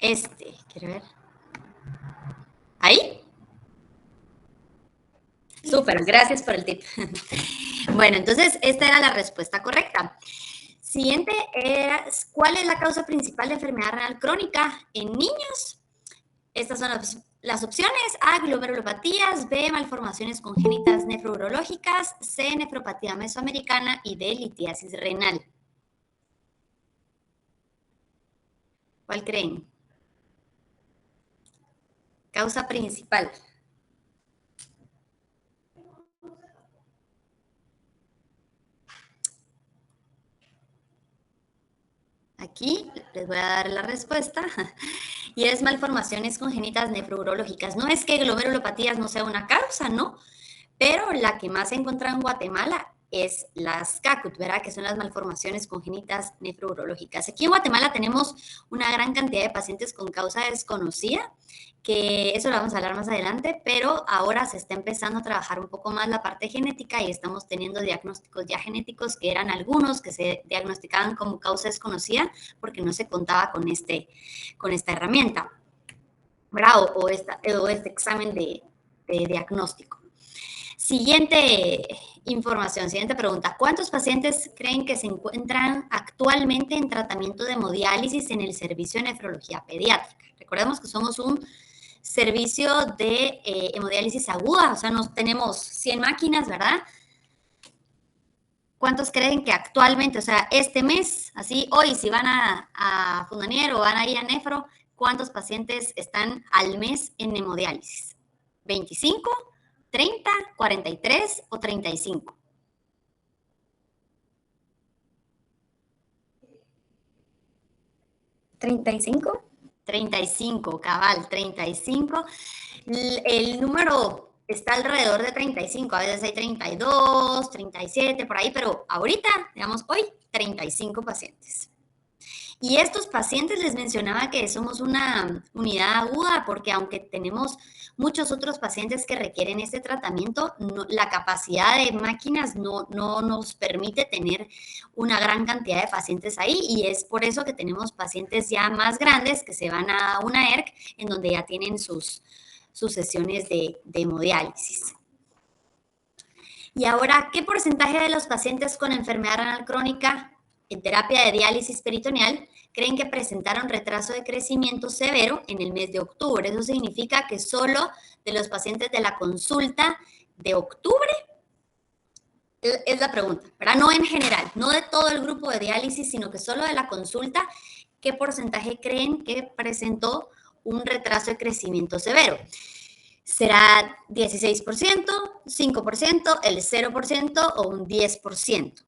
Quiero ver. ¿Ahí? Súper, gracias por el tip. Bueno, entonces esta era la respuesta correcta. Siguiente era, ¿cuál es la causa principal de enfermedad renal crónica en niños? Estas son las opciones: A, glomerulopatías; B, malformaciones congénitas nefrourológicas; C, nefropatía mesoamericana; y D, litiasis renal. ¿Cuál creen? Causa principal. Aquí les voy a dar la respuesta. Y es malformaciones congénitas nefrourológicas. No es que glomerulopatías no sea una causa, ¿no? Pero la que más se encuentra en Guatemala es las CACUT, ¿verdad? Que son las malformaciones congénitas nefrourológicas. Aquí en Guatemala tenemos una gran cantidad de pacientes con causa desconocida, que eso lo vamos a hablar más adelante, pero ahora se está empezando a trabajar un poco más la parte genética y estamos teniendo diagnósticos ya genéticos, que eran algunos que se diagnosticaban como causa desconocida porque no se contaba con esta herramienta, ¿verdad? O este examen de diagnóstico. Siguiente información, siguiente pregunta. ¿Cuántos pacientes creen que se encuentran actualmente en tratamiento de hemodiálisis en el servicio de nefrología pediátrica? Recordemos que somos un servicio de hemodiálisis aguda, o sea, tenemos 100 máquinas, ¿verdad? ¿Cuántos creen que actualmente, o sea, este mes, así hoy, si van a Fundanier o van a ir a Nefro, cuántos pacientes están al mes en hemodiálisis? ¿25, 30, 43 o 35? ¿35? 35, cabal, 35. El número está alrededor de 35, a veces hay 32, 37, por ahí, pero ahorita, digamos, hoy, 35 pacientes. Y estos pacientes les mencionaba que somos una unidad aguda porque aunque tenemos muchos otros pacientes que requieren este tratamiento, la capacidad de máquinas no nos permite tener una gran cantidad de pacientes ahí, y es por eso que tenemos pacientes ya más grandes que se van a una ERC en donde ya tienen sus sesiones de hemodiálisis. Y ahora, ¿qué porcentaje de los pacientes con enfermedad renal crónica en terapia de diálisis peritoneal creen que presentaron retraso de crecimiento severo en el mes de octubre? Eso significa que solo de los pacientes de la consulta de octubre, es la pregunta, ¿verdad? No en general, no de todo el grupo de diálisis, sino que solo de la consulta, ¿qué porcentaje creen que presentó un retraso de crecimiento severo? ¿Será 16%, 5%, el 0% o un 10%?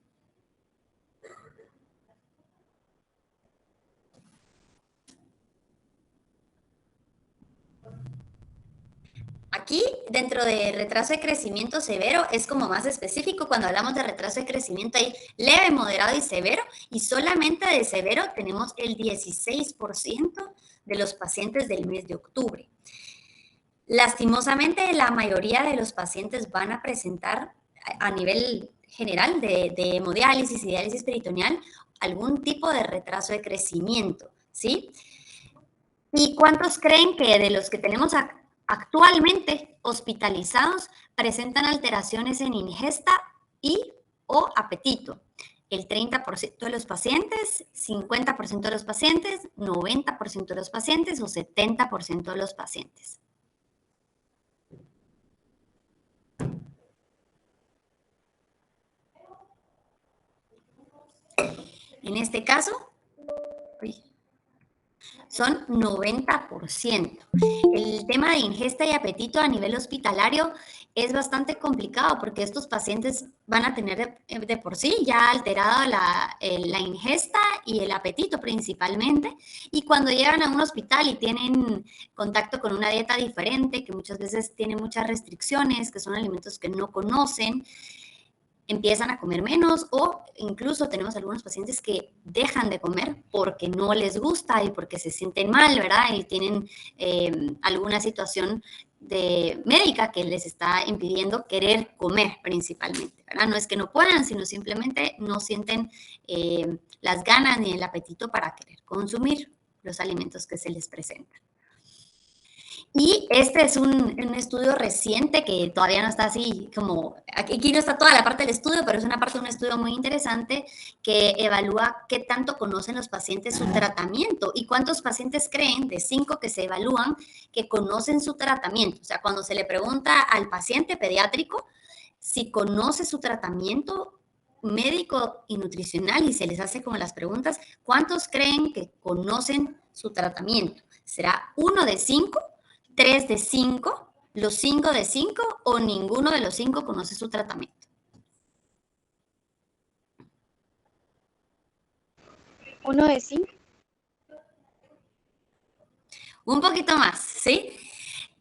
Aquí, dentro de retraso de crecimiento severo, es como más específico. Cuando hablamos de retraso de crecimiento hay leve, moderado y severo, y solamente de severo tenemos el 16% de los pacientes del mes de octubre. Lastimosamente, la mayoría de los pacientes van a presentar a nivel general de hemodiálisis y diálisis peritoneal algún tipo de retraso de crecimiento, ¿sí? ¿Y cuántos creen que de los que tenemos actualmente hospitalizados presentan alteraciones en ingesta y o apetito? El 30% de los pacientes, 50% de los pacientes, 90% de los pacientes o 70% de los pacientes. En este caso, son 90%. El tema de ingesta y apetito a nivel hospitalario es bastante complicado porque estos pacientes van a tener de por sí ya alterada la ingesta y el apetito principalmente, y cuando llegan a un hospital y tienen contacto con una dieta diferente, que muchas veces tiene muchas restricciones, que son alimentos que no conocen, empiezan a comer menos, o incluso tenemos algunos pacientes que dejan de comer porque no les gusta y porque se sienten mal, ¿verdad? Y tienen alguna situación médica que les está impidiendo querer comer principalmente, ¿verdad? No es que no puedan, sino simplemente no sienten las ganas ni el apetito para querer consumir. los alimentos que se les presentan. Y este es un estudio reciente que todavía no está así como, aquí no está toda la parte del estudio, pero es una parte de un estudio muy interesante que evalúa qué tanto conocen los pacientes su tratamiento y cuántos pacientes creen, de 5 que se evalúan, que conocen su tratamiento. O sea, cuando se le pregunta al paciente pediátrico si conoce su tratamiento médico y nutricional y se les hace como las preguntas, ¿cuántos creen que conocen su tratamiento? ¿Será 1 de 5? 3 de 5, los 5 de 5 o ninguno de los 5 conoce su tratamiento. ¿1 de 5? Un poquito más, ¿sí?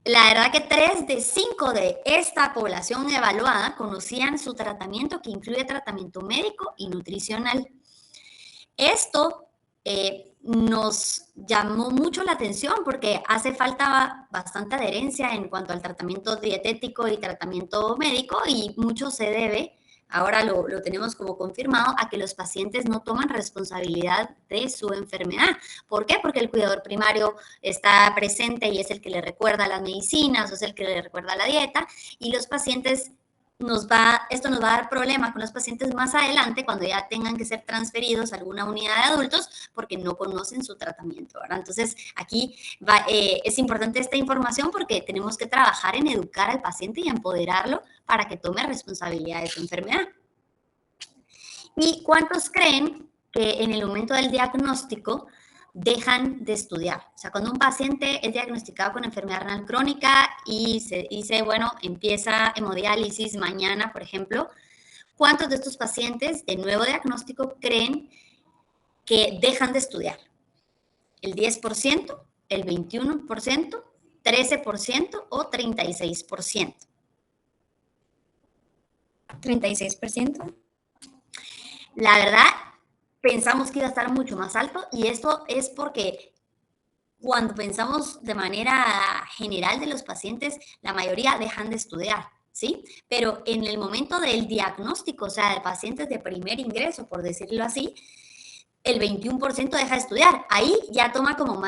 La verdad que 3 de 5 de esta población evaluada conocían su tratamiento, que incluye tratamiento médico y nutricional. Esto nos llamó mucho la atención porque hace falta bastante adherencia en cuanto al tratamiento dietético y tratamiento médico y mucho se debe, ahora lo tenemos como confirmado, a que los pacientes no toman responsabilidad de su enfermedad. ¿Por qué? Porque el cuidador primario está presente y es el que le recuerda las medicinas o es el que le recuerda la dieta y los pacientes esto nos va a dar problemas con los pacientes más adelante cuando ya tengan que ser transferidos a alguna unidad de adultos porque no conocen su tratamiento, ¿verdad? Entonces, aquí es importante esta información porque tenemos que trabajar en educar al paciente y empoderarlo para que tome responsabilidad de su enfermedad. ¿Y cuántos creen que en el momento del diagnóstico dejan de estudiar? O sea, cuando un paciente es diagnosticado con enfermedad renal crónica y se dice, bueno, empieza hemodiálisis mañana, por ejemplo, ¿cuántos de estos pacientes de nuevo diagnóstico creen que dejan de estudiar? ¿El 10%, el 21%, 13% o 36%? 36%. La verdad, pensamos que iba a estar mucho más alto y esto es porque cuando pensamos de manera general de los pacientes, la mayoría dejan de estudiar, ¿sí? Pero en el momento del diagnóstico, o sea, de pacientes de primer ingreso, por decirlo así, el 21% deja de estudiar. Ahí ya toma como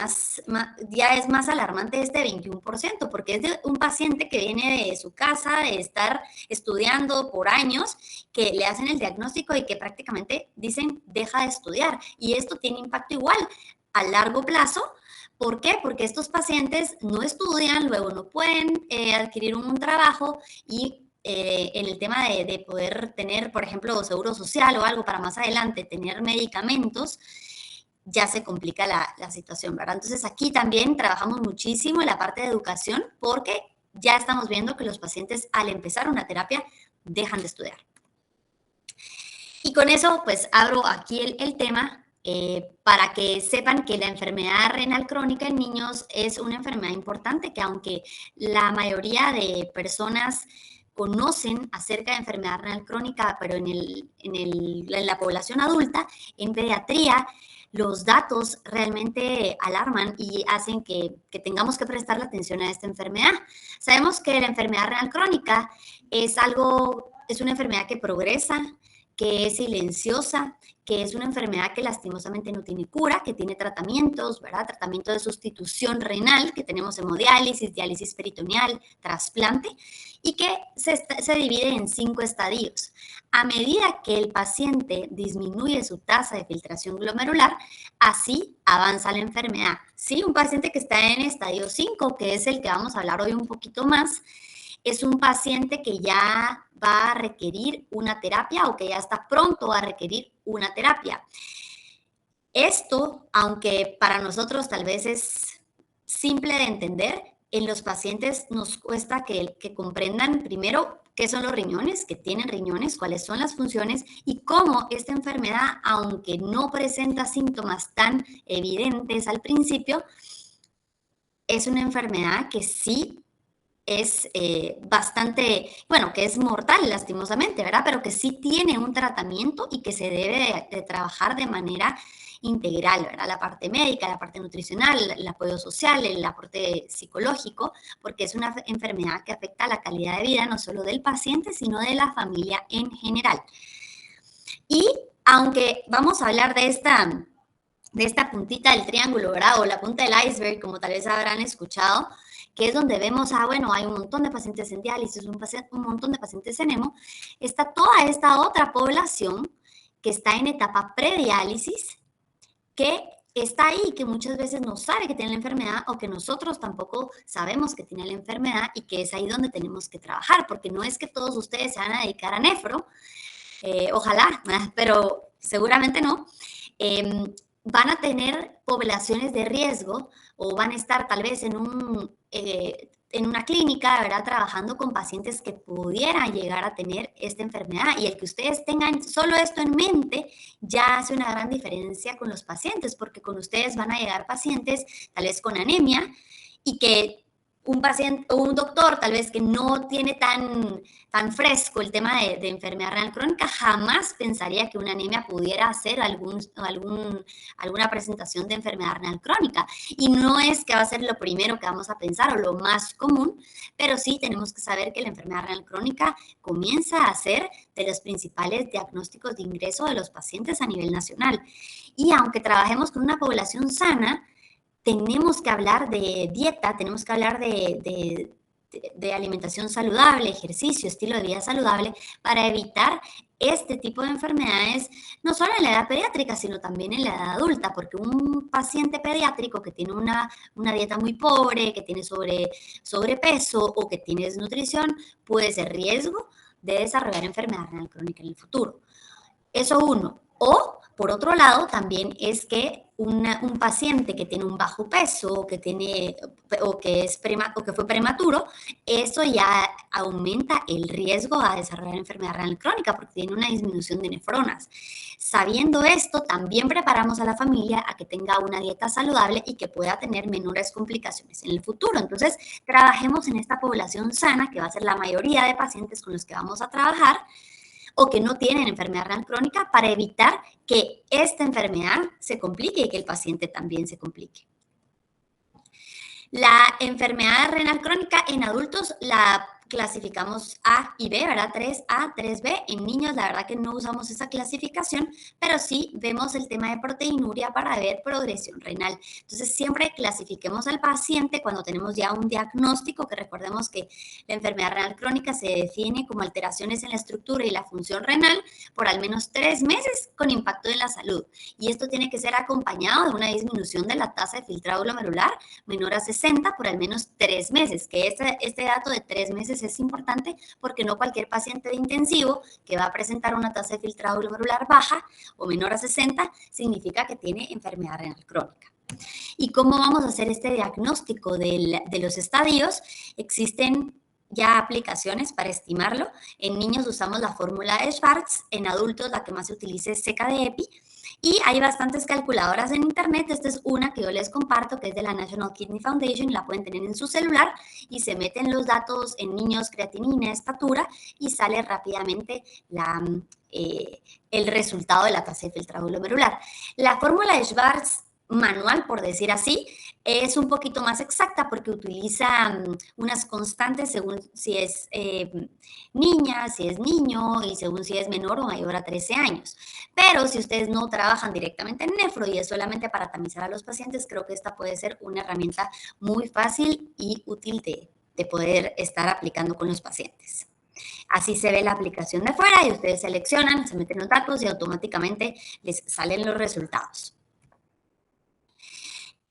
ya es más alarmante este 21%, porque es de un paciente que viene de su casa, de estar estudiando por años, que le hacen el diagnóstico y que prácticamente dicen deja de estudiar. Y esto tiene impacto igual a largo plazo. ¿Por qué? Porque estos pacientes no estudian, luego no pueden adquirir un trabajo y en el tema de poder tener, por ejemplo, seguro social o algo para más adelante, tener medicamentos, ya se complica la situación, ¿verdad? Entonces aquí también trabajamos muchísimo en la parte de educación porque ya estamos viendo que los pacientes al empezar una terapia dejan de estudiar. Y con eso, pues abro aquí el tema para que sepan que la enfermedad renal crónica en niños es una enfermedad importante que aunque la mayoría de personas conocen acerca de enfermedad renal crónica, pero en la población adulta, en pediatría, los datos realmente alarman y hacen que tengamos que prestar la atención a esta enfermedad. Sabemos que la enfermedad renal crónica es una enfermedad que progresa, que es silenciosa, que es una enfermedad que lastimosamente no tiene cura, que tiene tratamientos, ¿verdad? Tratamiento de sustitución renal, que tenemos hemodiálisis, diálisis peritoneal, trasplante, y que se divide en 5 estadios. A medida que el paciente disminuye su tasa de filtración glomerular, así avanza la enfermedad. Sí, un paciente que está en estadio 5, que es el que vamos a hablar hoy un poquito más, es un paciente que ya va a requerir una terapia o que ya está pronto a requerir una terapia. Esto, aunque para nosotros tal vez es simple de entender, en los pacientes nos cuesta que comprendan primero qué son los riñones, qué tienen riñones, cuáles son las funciones y cómo esta enfermedad, aunque no presenta síntomas tan evidentes al principio, es una enfermedad que sí es bastante, bueno, que es mortal lastimosamente, ¿verdad? Pero que sí tiene un tratamiento y que se debe de trabajar de manera integral, ¿verdad? La parte médica, la parte nutricional, el apoyo social, el aporte psicológico, porque es una enfermedad que afecta la calidad de vida no solo del paciente, sino de la familia en general. Y aunque vamos a hablar de esta de esta puntita del triángulo, ¿verdad? O la punta del iceberg, como tal vez habrán escuchado, que es donde vemos, bueno, hay un montón de pacientes en diálisis, un montón de pacientes en hemo, está toda esta otra población que está en etapa prediálisis, que está ahí, que muchas veces no sabe que tiene la enfermedad o que nosotros tampoco sabemos que tiene la enfermedad y que es ahí donde tenemos que trabajar, porque no es que todos ustedes se van a dedicar a nefro, ojalá, pero seguramente no. Van a tener poblaciones de riesgo o van a estar tal vez en una clínica, ¿verdad? Trabajando con pacientes que pudieran llegar a tener esta enfermedad. Y el que ustedes tengan solo esto en mente ya hace una gran diferencia con los pacientes, porque con ustedes van a llegar pacientes tal vez con anemia y que un paciente o un doctor tal vez que no tiene tan fresco el tema de enfermedad renal crónica, jamás pensaría que una anemia pudiera hacer alguna presentación de enfermedad renal crónica. Y no es que va a ser lo primero que vamos a pensar o lo más común, pero sí tenemos que saber que la enfermedad renal crónica comienza a ser de los principales diagnósticos de ingreso de los pacientes a nivel nacional. Y aunque trabajemos con una población sana, tenemos que hablar de dieta, tenemos que hablar de alimentación saludable, ejercicio, estilo de vida saludable, para evitar este tipo de enfermedades, no solo en la edad pediátrica, sino también en la edad adulta, porque un paciente pediátrico que tiene una dieta muy pobre, que tiene sobrepeso o que tiene desnutrición, puede ser riesgo de desarrollar enfermedad renal crónica en el futuro. Eso uno. O, por otro lado, también es que un paciente que tiene un bajo peso o que fue prematuro, eso ya aumenta el riesgo a desarrollar enfermedad renal crónica porque tiene una disminución de nefronas. Sabiendo esto, también preparamos a la familia a que tenga una dieta saludable y que pueda tener menores complicaciones en el futuro. Entonces, trabajemos en esta población sana, que va a ser la mayoría de pacientes con los que vamos a trabajar, o que no tienen enfermedad renal crónica, para evitar que esta enfermedad se complique y que el paciente también se complique. La enfermedad renal crónica en adultos la clasificamos A y B, ¿verdad? 3A, 3B. En niños, la verdad que no usamos esa clasificación, pero sí vemos el tema de proteinuria para ver progresión renal. Entonces, siempre clasifiquemos al paciente cuando tenemos ya un diagnóstico, que recordemos que la enfermedad renal crónica se define como alteraciones en la estructura y la función renal por al menos 3 meses con impacto en la salud. Y esto tiene que ser acompañado de una disminución de la tasa de filtrado glomerular menor a 60 por al menos 3 meses, que este dato de 3 meses es importante porque no cualquier paciente de intensivo que va a presentar una tasa de filtrado glomerular baja o menor a 60 significa que tiene enfermedad renal crónica. ¿Y cómo vamos a hacer este diagnóstico de los estadios? Existen ya aplicaciones para estimarlo. En niños usamos la fórmula de Schwartz, en adultos la que más se utiliza es Seca de EPI, y hay bastantes calculadoras en internet. Esta es una que yo les comparto, que es de la National Kidney Foundation, la pueden tener en su celular y se meten los datos en niños, creatinina, estatura, y sale rápidamente el resultado de la tasa de filtrado glomerular. La fórmula de Schwartz manual, por decir así, es un poquito más exacta porque utiliza unas constantes según si es niña, si es niño y según si es menor o mayor a 13 años. Pero si ustedes no trabajan directamente en nefro y es solamente para tamizar a los pacientes, creo que esta puede ser una herramienta muy fácil y útil de poder estar aplicando con los pacientes. Así se ve la aplicación de fuera y ustedes seleccionan, se meten los datos y automáticamente les salen los resultados.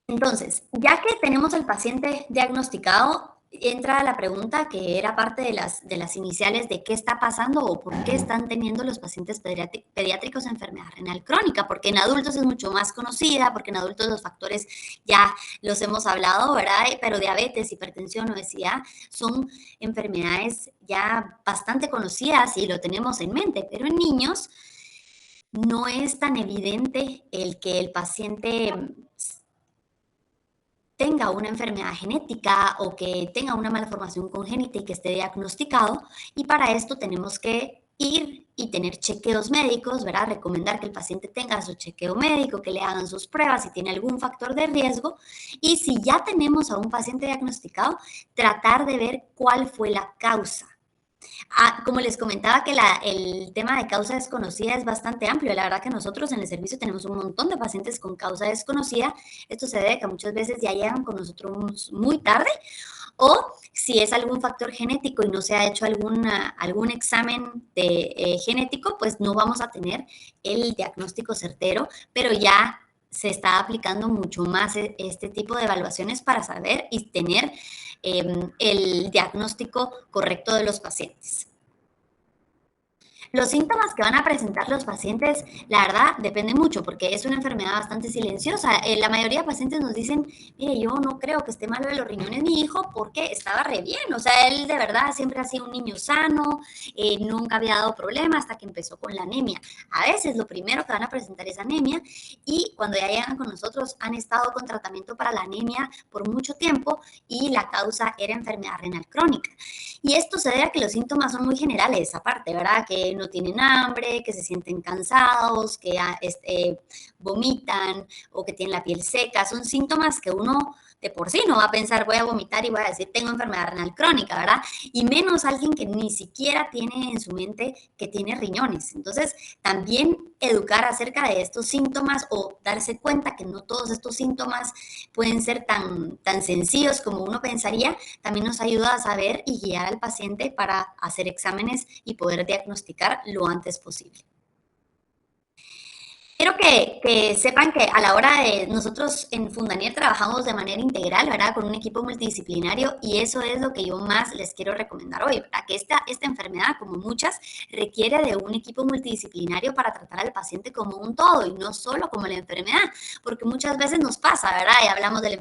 Entonces, ya que tenemos al paciente diagnosticado, entra la pregunta que era parte de las iniciales de qué está pasando o por qué están teniendo los pacientes pediátricos enfermedad renal crónica, porque en adultos es mucho más conocida, porque en adultos los factores ya los hemos hablado, ¿verdad? Pero diabetes, hipertensión, obesidad son enfermedades ya bastante conocidas y lo tenemos en mente, pero en niños no es tan evidente el que el paciente tenga una enfermedad genética o que tenga una malformación congénita y que esté diagnosticado, y para esto tenemos que ir y tener chequeos médicos, ¿verdad? Recomendar que el paciente tenga su chequeo médico, que le hagan sus pruebas si tiene algún factor de riesgo, y si ya tenemos a un paciente diagnosticado, tratar de ver cuál fue la causa Como les comentaba que el tema de causa desconocida es bastante amplio. La verdad que nosotros en el servicio tenemos un montón de pacientes con causa desconocida. Esto se debe a que muchas veces ya llegan con nosotros muy tarde, o si es algún factor genético y no se ha hecho algún examen genético, pues no vamos a tener el diagnóstico certero, pero ya se está aplicando mucho más este tipo de evaluaciones para saber y tener el diagnóstico correcto de los pacientes. Los síntomas que van a presentar los pacientes, la verdad, depende mucho porque es una enfermedad bastante silenciosa. La mayoría de pacientes nos dicen, mire, yo no creo que esté malo de los riñones mi hijo porque estaba re bien. O sea, él de verdad siempre ha sido un niño sano, nunca había dado problema hasta que empezó con la anemia. A veces lo primero que van a presentar es anemia y cuando ya llegan con nosotros han estado con tratamiento para la anemia por mucho tiempo y la causa era enfermedad renal crónica. Y esto se debe a que los síntomas son muy generales, aparte, ¿verdad? Que no tienen hambre, que se sienten cansados, que vomitan o que tienen la piel seca. Son síntomas que uno de por sí no va a pensar voy a vomitar y voy a decir tengo enfermedad renal crónica, ¿verdad? Y menos alguien que ni siquiera tiene en su mente que tiene riñones. Entonces, también educar acerca de estos síntomas o darse cuenta que no todos estos síntomas pueden ser tan sencillos como uno pensaría, también nos ayuda a saber y guiar al paciente para hacer exámenes y poder diagnosticar lo antes posible. Quiero que sepan que a la hora de nosotros en Fundanier trabajamos de manera integral, ¿verdad? Con un equipo multidisciplinario y eso es lo que yo más les quiero recomendar hoy, ¿verdad? Que esta enfermedad, como muchas, requiere de un equipo multidisciplinario para tratar al paciente como un todo y no solo como la enfermedad, porque muchas veces nos pasa, ¿verdad? Y hablamos de la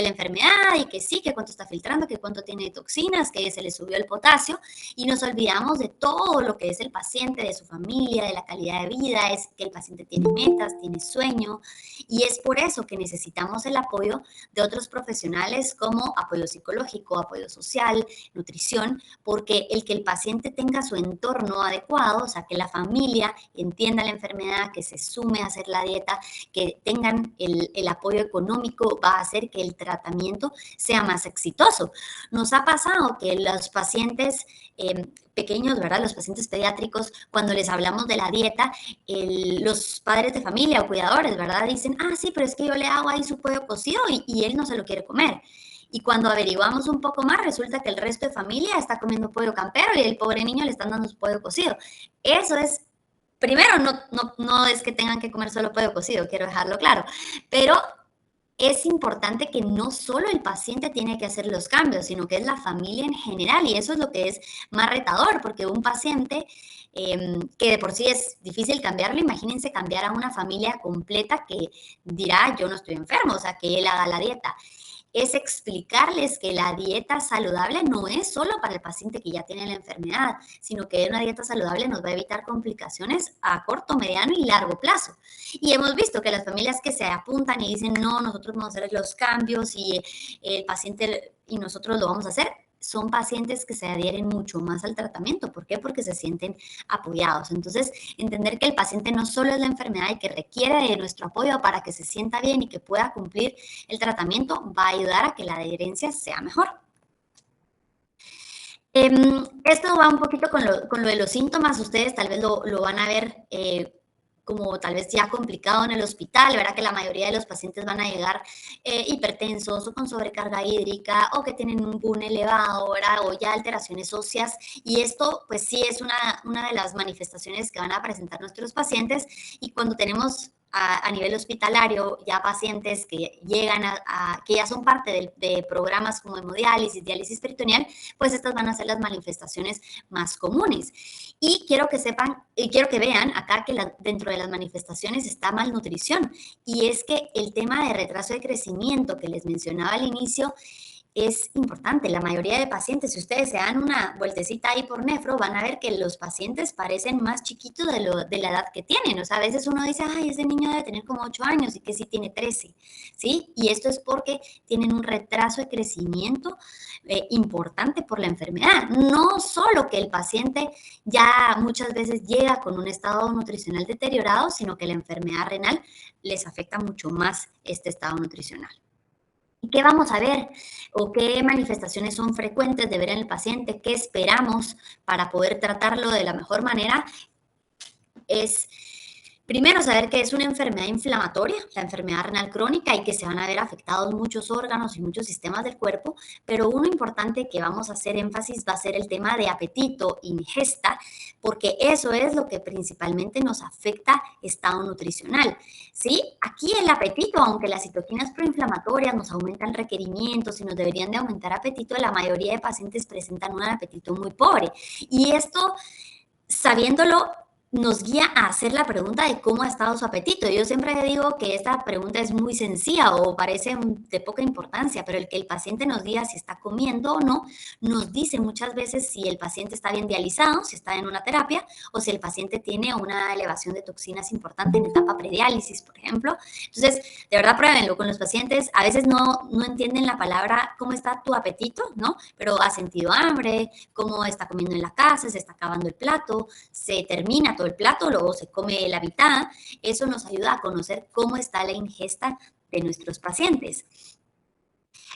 enfermedad y que sí, que cuánto está filtrando, que cuánto tiene toxinas, que se le subió el potasio y nos olvidamos de todo lo que es el paciente, de su familia, de la calidad de vida, es que el paciente tiene metas, tiene sueño y es por eso que necesitamos el apoyo de otros profesionales como apoyo psicológico, apoyo social, nutrición, porque el que el paciente tenga su entorno adecuado, o sea, que la familia entienda la enfermedad, que se sume a hacer la dieta, que tengan el apoyo económico, va a hacer que el tratamiento sea más exitoso. Nos ha pasado que los pacientes pequeños, ¿verdad? Los pacientes pediátricos, cuando les hablamos de la dieta, los padres de familia o cuidadores, ¿verdad? Dicen, sí, pero es que yo le hago ahí su pollo cocido y él no se lo quiere comer. Y cuando averiguamos un poco más, resulta que el resto de familia está comiendo pollo campero y el pobre niño le están dando su pollo cocido. Eso es, primero, no es que tengan que comer solo pollo cocido, quiero dejarlo claro, pero es importante que no solo el paciente tiene que hacer los cambios, sino que es la familia en general y eso es lo que es más retador, porque un paciente que de por sí es difícil cambiarlo, imagínense cambiar a una familia completa que dirá yo no estoy enfermo, o sea, que él haga la dieta. Es explicarles que la dieta saludable no es solo para el paciente que ya tiene la enfermedad, sino que una dieta saludable nos va a evitar complicaciones a corto, mediano y largo plazo. Y hemos visto que las familias que se apuntan y dicen, no, nosotros vamos a hacer los cambios y el paciente y nosotros lo vamos a hacer, son pacientes que se adhieren mucho más al tratamiento. ¿Por qué? Porque se sienten apoyados. Entonces, entender que el paciente no solo es la enfermedad y que requiere de nuestro apoyo para que se sienta bien y que pueda cumplir el tratamiento, va a ayudar a que la adherencia sea mejor. Esto va un poquito con lo de los síntomas. Ustedes tal vez lo van a ver como tal vez ya complicado en el hospital, ¿verdad? Que la mayoría de los pacientes van a llegar hipertensos o con sobrecarga hídrica o que tienen un PUN elevado, ¿verdad? O ya alteraciones óseas. Y esto, pues sí, es una de las manifestaciones que van a presentar nuestros pacientes. Y cuando tenemos a nivel hospitalario ya pacientes que llegan que ya son parte de programas como hemodiálisis, diálisis peritoneal, pues estas van a ser las manifestaciones más comunes. Y quiero que sepan, y quiero que vean acá que dentro de las manifestaciones está malnutrición. Y es que el tema de retraso de crecimiento que les mencionaba al inicio es importante. La mayoría de pacientes, si ustedes se dan una vueltecita ahí por nefro, van a ver que los pacientes parecen más chiquitos de la edad que tienen. O sea, a veces uno dice, ay, ese niño debe tener como 8 años y que sí tiene 13, ¿sí? Y esto es porque tienen un retraso de crecimiento importante por la enfermedad. No solo que el paciente ya muchas veces llega con un estado nutricional deteriorado, sino que la enfermedad renal les afecta mucho más este estado nutricional. ¿Qué vamos a ver o qué manifestaciones son frecuentes de ver en el paciente? ¿Qué esperamos para poder tratarlo de la mejor manera? Es primero saber que es una enfermedad inflamatoria, la enfermedad renal crónica, y que se van a ver afectados muchos órganos y muchos sistemas del cuerpo, pero uno importante que vamos a hacer énfasis va a ser el tema de apetito, ingesta, porque eso es lo que principalmente nos afecta estado nutricional, ¿sí? Aquí el apetito, aunque las citoquinas proinflamatorias nos aumentan requerimientos y nos deberían de aumentar apetito, la mayoría de pacientes presentan un apetito muy pobre. Y esto, sabiéndolo, nos guía a hacer la pregunta de cómo ha estado su apetito. Yo siempre digo que esta pregunta es muy sencilla o parece de poca importancia, pero el que el paciente nos diga si está comiendo o no, nos dice muchas veces si el paciente está bien dializado, si está en una terapia, o si el paciente tiene una elevación de toxinas importante en etapa prediálisis, por ejemplo. Entonces, de verdad, pruébenlo con los pacientes. A veces no entienden la palabra cómo está tu apetito, ¿no? Pero ha sentido hambre, cómo está comiendo en la casa, se está acabando el plato, se termina todo el plato, luego se come la mitad. Eso nos ayuda a conocer cómo está la ingesta de nuestros pacientes.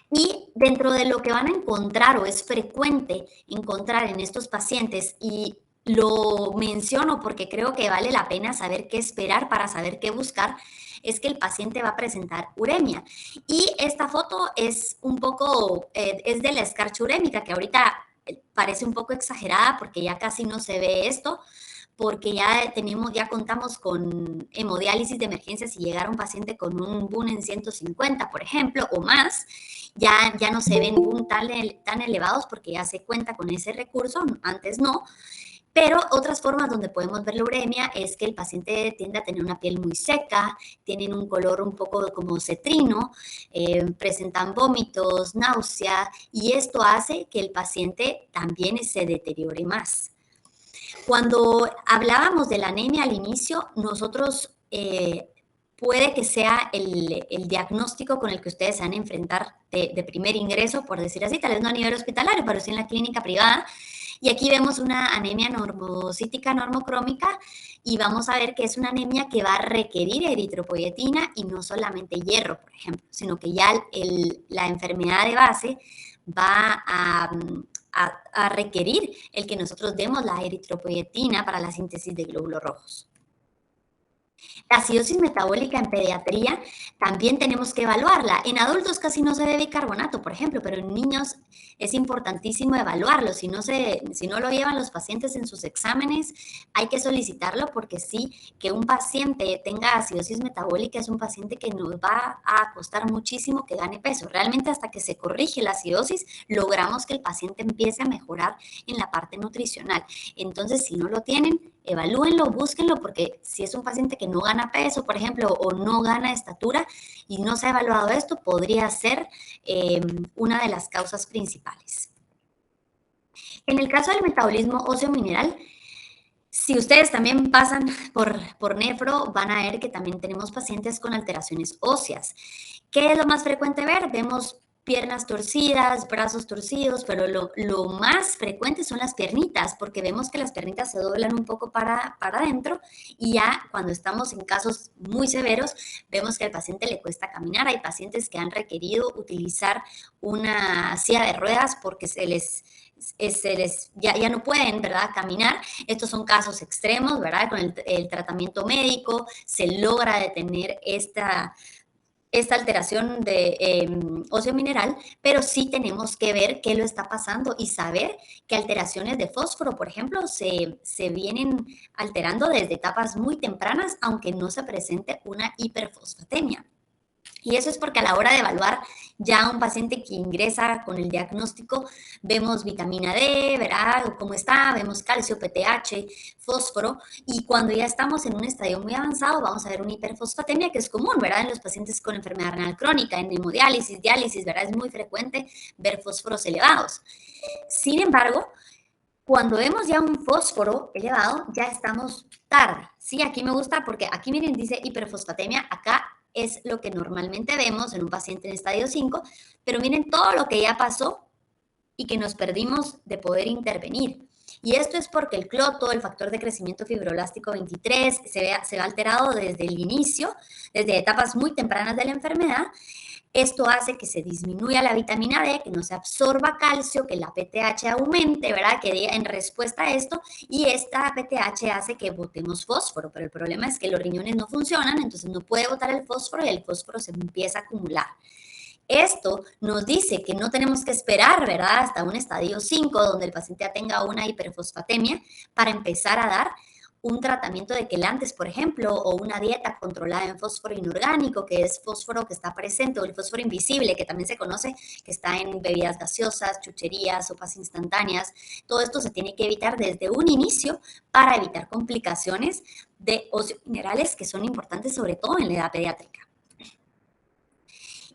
Y dentro de lo que van a encontrar, o es frecuente encontrar en estos pacientes, y lo menciono porque creo que vale la pena saber qué esperar para saber qué buscar, es que el paciente va a presentar uremia. Y esta foto es un poco, es de la escarcha urémica, que ahorita parece un poco exagerada porque ya casi no se ve esto, porque ya contamos con hemodiálisis de emergencia si llegara un paciente con un BUN en 150, por ejemplo, o más. Ya no se ven BUN tan elevados porque ya se cuenta con ese recurso, antes no. Pero otras formas donde podemos ver la uremia es que el paciente tiende a tener una piel muy seca, tienen un color un poco como cetrino, presentan vómitos, náusea, y esto hace que el paciente también se deteriore más. Cuando hablábamos de la anemia al inicio, nosotros puede que sea el diagnóstico con el que ustedes se van a enfrentar de primer ingreso, por decir así, tal vez no a nivel hospitalario, pero sí en la clínica privada. Y aquí vemos una anemia normocítica normocrómica, y vamos a ver que es una anemia que va a requerir eritropoyetina y no solamente hierro, por ejemplo, sino que ya la enfermedad de base va a requerir el que nosotros demos la eritropoyetina para la síntesis de glóbulos rojos. La acidosis metabólica en pediatría también tenemos que evaluarla. En adultos casi no se ve bicarbonato, por ejemplo, pero en niños es importantísimo evaluarlo. Si no lo llevan los pacientes en sus exámenes, hay que solicitarlo, porque sí, que un paciente tenga acidosis metabólica es un paciente que nos va a costar muchísimo que gane peso. Realmente hasta que se corrige la acidosis, logramos que el paciente empiece a mejorar en la parte nutricional. Entonces, si no lo tienen, evalúenlo, búsquenlo, porque si es un paciente que no gana peso, por ejemplo, o no gana estatura y no se ha evaluado esto, podría ser una de las causas principales. En el caso del metabolismo óseo mineral, si ustedes también pasan por nefro, van a ver que también tenemos pacientes con alteraciones óseas. ¿Qué es lo más frecuente ver? Vemos piernas torcidas, brazos torcidos, pero lo más frecuente son las piernitas, porque vemos que las piernitas se doblan un poco para adentro, y ya cuando estamos en casos muy severos, vemos que al paciente le cuesta caminar. Hay pacientes que han requerido utilizar una silla de ruedas porque ya no pueden, ¿verdad?, caminar. Estos son casos extremos, ¿verdad? Con el tratamiento médico se logra detener esta alteración de óseo mineral, pero sí tenemos que ver qué lo está pasando y saber que alteraciones de fósforo, por ejemplo, se vienen alterando desde etapas muy tempranas, aunque no se presente una hiperfosfatemia. Y eso es porque a la hora de evaluar ya un paciente que ingresa con el diagnóstico, vemos vitamina D, ¿verdad?, cómo está, vemos calcio, PTH, fósforo, y cuando ya estamos en un estadio muy avanzado, vamos a ver una hiperfosfatemia, que es común, ¿verdad?, en los pacientes con enfermedad renal crónica, en hemodiálisis, diálisis, ¿verdad?, es muy frecuente ver fósforos elevados. Sin embargo, cuando vemos ya un fósforo elevado, ya estamos tarde. Sí, aquí me gusta porque aquí, miren, dice hiperfosfatemia, acá es lo que normalmente vemos en un paciente en estadio 5, pero miren todo lo que ya pasó y que nos perdimos de poder intervenir. Y esto es porque el cloto, el factor de crecimiento fibroblástico 23, se ve alterado desde el inicio, desde etapas muy tempranas de la enfermedad, Esto hace que se disminuya la vitamina D, que no se absorba calcio, que la PTH aumente, ¿verdad? Que en respuesta a esto, y esta PTH hace que botemos fósforo, pero el problema es que los riñones no funcionan, entonces no puede botar el fósforo y el fósforo se empieza a acumular. Esto nos dice que no tenemos que esperar, ¿verdad?, hasta un estadio 5, donde el paciente ya tenga una hiperfosfatemia, para empezar a dar un tratamiento de quelantes, por ejemplo, o una dieta controlada en fósforo inorgánico, que es fósforo que está presente, o el fósforo invisible, que también se conoce, que está en bebidas gaseosas, chucherías, sopas instantáneas. Todo esto se tiene que evitar desde un inicio para evitar complicaciones de osteominerales que son importantes, sobre todo en la edad pediátrica.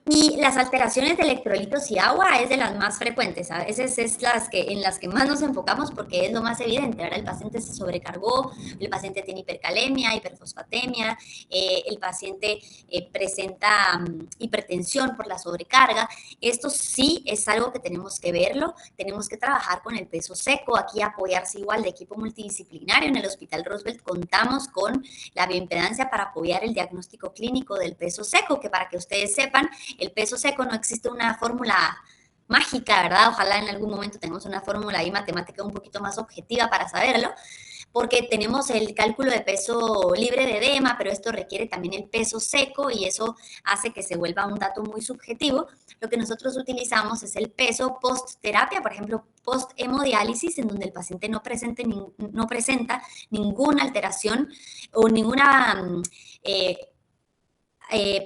Y las alteraciones de electrolitos y agua es de las más frecuentes, a veces es en las que más nos enfocamos porque es lo más evidente. Ahora el paciente se sobrecargó, el paciente tiene hipercalemia, hiperfosfatemia, el paciente presenta hipertensión por la sobrecarga. Esto sí es algo que tenemos que verlo, tenemos que trabajar con el peso seco, aquí apoyarse igual de equipo multidisciplinario. En el Hospital Roosevelt contamos con la bioimpedancia para apoyar el diagnóstico clínico del peso seco, que para que ustedes sepan, el peso seco no existe una fórmula mágica, ¿verdad? Ojalá en algún momento tengamos una fórmula ahí matemática un poquito más objetiva para saberlo, porque tenemos el cálculo de peso libre de edema, pero esto requiere también el peso seco y eso hace que se vuelva un dato muy subjetivo. Lo que nosotros utilizamos es el peso post-terapia, por ejemplo, post-hemodiálisis, en donde el paciente no presenta ninguna alteración o ninguna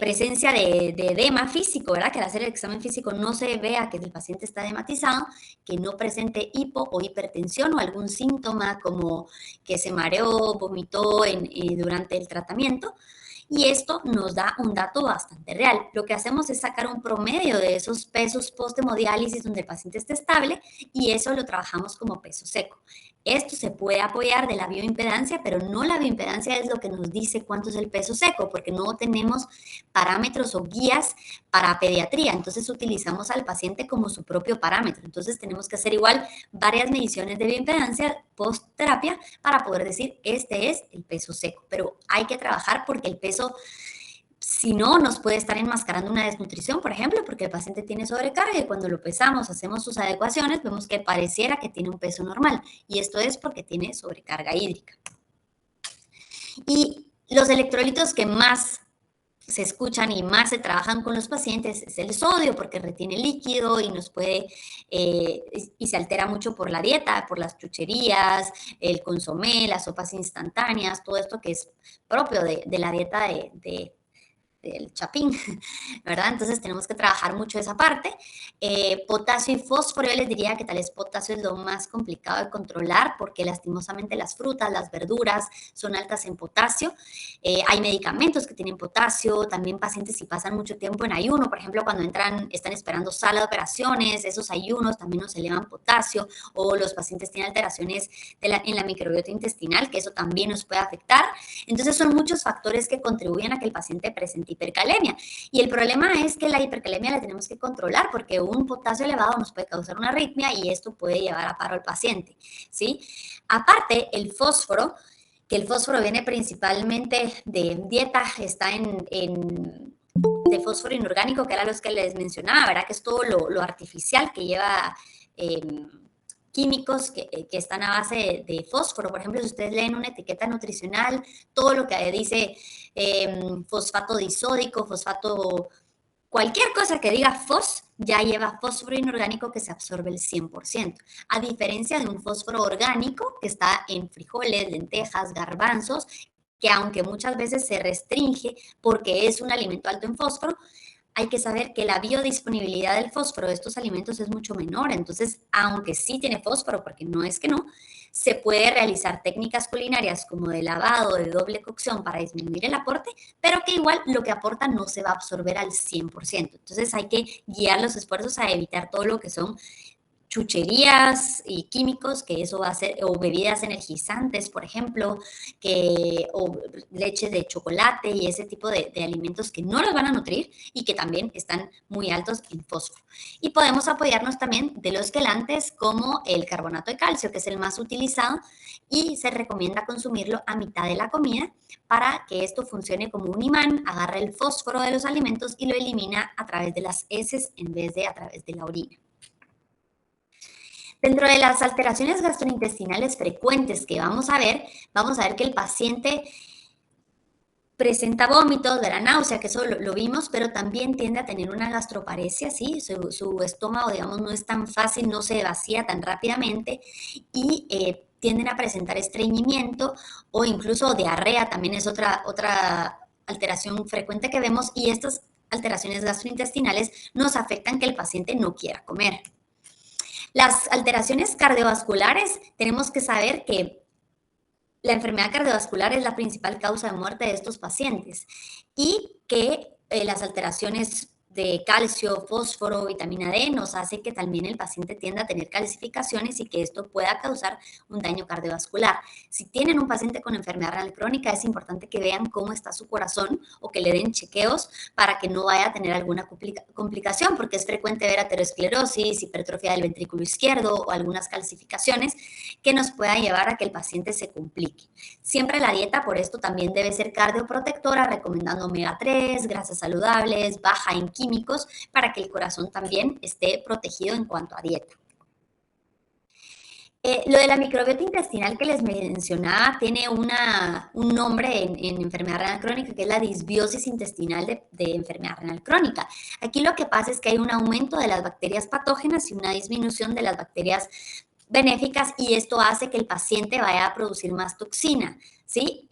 presencia de edema físico, ¿verdad? Que al hacer el examen físico no se vea que el paciente está edematizado, que no presente hipo o hipertensión o algún síntoma como que se mareó, vomitó durante el tratamiento. Y esto nos da un dato bastante real. Lo que hacemos es sacar un promedio de esos pesos post-hemodiálisis donde el paciente esté estable y eso lo trabajamos como peso seco. Esto se puede apoyar de la bioimpedancia, pero no la bioimpedancia es lo que nos dice cuánto es el peso seco, porque no tenemos parámetros o guías para pediatría. Entonces utilizamos al paciente como su propio parámetro. Entonces tenemos que hacer igual varias mediciones de bioimpedancia post-terapia para poder decir este es el peso seco. Pero hay que trabajar porque el peso, si no, nos puede estar enmascarando una desnutrición, por ejemplo, porque el paciente tiene sobrecarga y cuando lo pesamos, hacemos sus adecuaciones, vemos que pareciera que tiene un peso normal y esto es porque tiene sobrecarga hídrica. Y los electrolitos que más se escuchan y más se trabajan con los pacientes es el sodio, porque retiene líquido y nos puede, y se altera mucho por la dieta, por las chucherías, el consomé, las sopas instantáneas, todo esto que es propio de la dieta del chapín, ¿verdad? Entonces tenemos que trabajar mucho esa parte. Potasio y fósforo, yo les diría que tal vez potasio es lo más complicado de controlar porque lastimosamente las frutas, las verduras son altas en potasio. Hay medicamentos que tienen potasio, también pacientes si pasan mucho tiempo en ayuno, por ejemplo, cuando están esperando sala de operaciones, esos ayunos también nos elevan potasio, o los pacientes tienen alteraciones en la microbiota intestinal, que eso también nos puede afectar. Entonces son muchos factores que contribuyen a que el paciente presente hipercalemia. Y el problema es que la hipercalemia la tenemos que controlar porque un potasio elevado nos puede causar una arritmia y esto puede llevar a paro al paciente, ¿sí? Aparte, el fósforo, que el fósforo viene principalmente de dieta, está de fósforo inorgánico, que era los que les mencionaba, ¿verdad? Que es todo lo artificial que lleva químicos que están a base de fósforo. Por ejemplo, si ustedes leen una etiqueta nutricional, todo lo que dice fosfato disódico, fosfato, cualquier cosa que diga fos, ya lleva fósforo inorgánico que se absorbe el 100%. A diferencia de un fósforo orgánico que está en frijoles, lentejas, garbanzos, que aunque muchas veces se restringe porque es un alimento alto en fósforo, hay que saber que la biodisponibilidad del fósforo de estos alimentos es mucho menor. Entonces, aunque sí tiene fósforo, porque no es que no, se puede realizar técnicas culinarias como de lavado, de doble cocción para disminuir el aporte, pero que igual lo que aporta no se va a absorber al 100%. Entonces, hay que guiar los esfuerzos a evitar todo lo que son chucherías y químicos, que eso va a ser, o bebidas energizantes, por ejemplo, o leche de chocolate y ese tipo de alimentos que no los van a nutrir y que también están muy altos en fósforo. Y podemos apoyarnos también de los quelantes como el carbonato de calcio, que es el más utilizado, y se recomienda consumirlo a mitad de la comida para que esto funcione como un imán, agarra el fósforo de los alimentos y lo elimina a través de las heces en vez de a través de la orina. Dentro de las alteraciones gastrointestinales frecuentes que vamos a ver que el paciente presenta vómitos, de la náusea, que eso lo vimos, pero también tiende a tener una gastroparesia, ¿sí? Su estómago, digamos, no es tan fácil, no se vacía tan rápidamente y tienden a presentar estreñimiento o incluso diarrea, también es otra alteración frecuente que vemos, y estas alteraciones gastrointestinales nos afectan que el paciente no quiera comer. Las alteraciones cardiovasculares, tenemos que saber que la enfermedad cardiovascular es la principal causa de muerte de estos pacientes y que las alteraciones de calcio, fósforo, vitamina D nos hace que también el paciente tienda a tener calcificaciones y que esto pueda causar un daño cardiovascular. Si tienen un paciente con enfermedad renal crónica, es importante que vean cómo está su corazón o que le den chequeos para que no vaya a tener alguna complicación, porque es frecuente ver aterosclerosis, hipertrofia del ventrículo izquierdo o algunas calcificaciones que nos puedan llevar a que el paciente se complique. Siempre la dieta, por esto, también debe ser cardioprotectora, recomendando omega 3, grasas saludables, baja en químicos, para que el corazón también esté protegido en cuanto a dieta. Lo de la microbiota intestinal que les mencionaba tiene un nombre en enfermedad renal crónica, que es la disbiosis intestinal de enfermedad renal crónica. Aquí lo que pasa es que hay un aumento de las bacterias patógenas y una disminución de las bacterias benéficas, y esto hace que el paciente vaya a producir más toxina, ¿sí?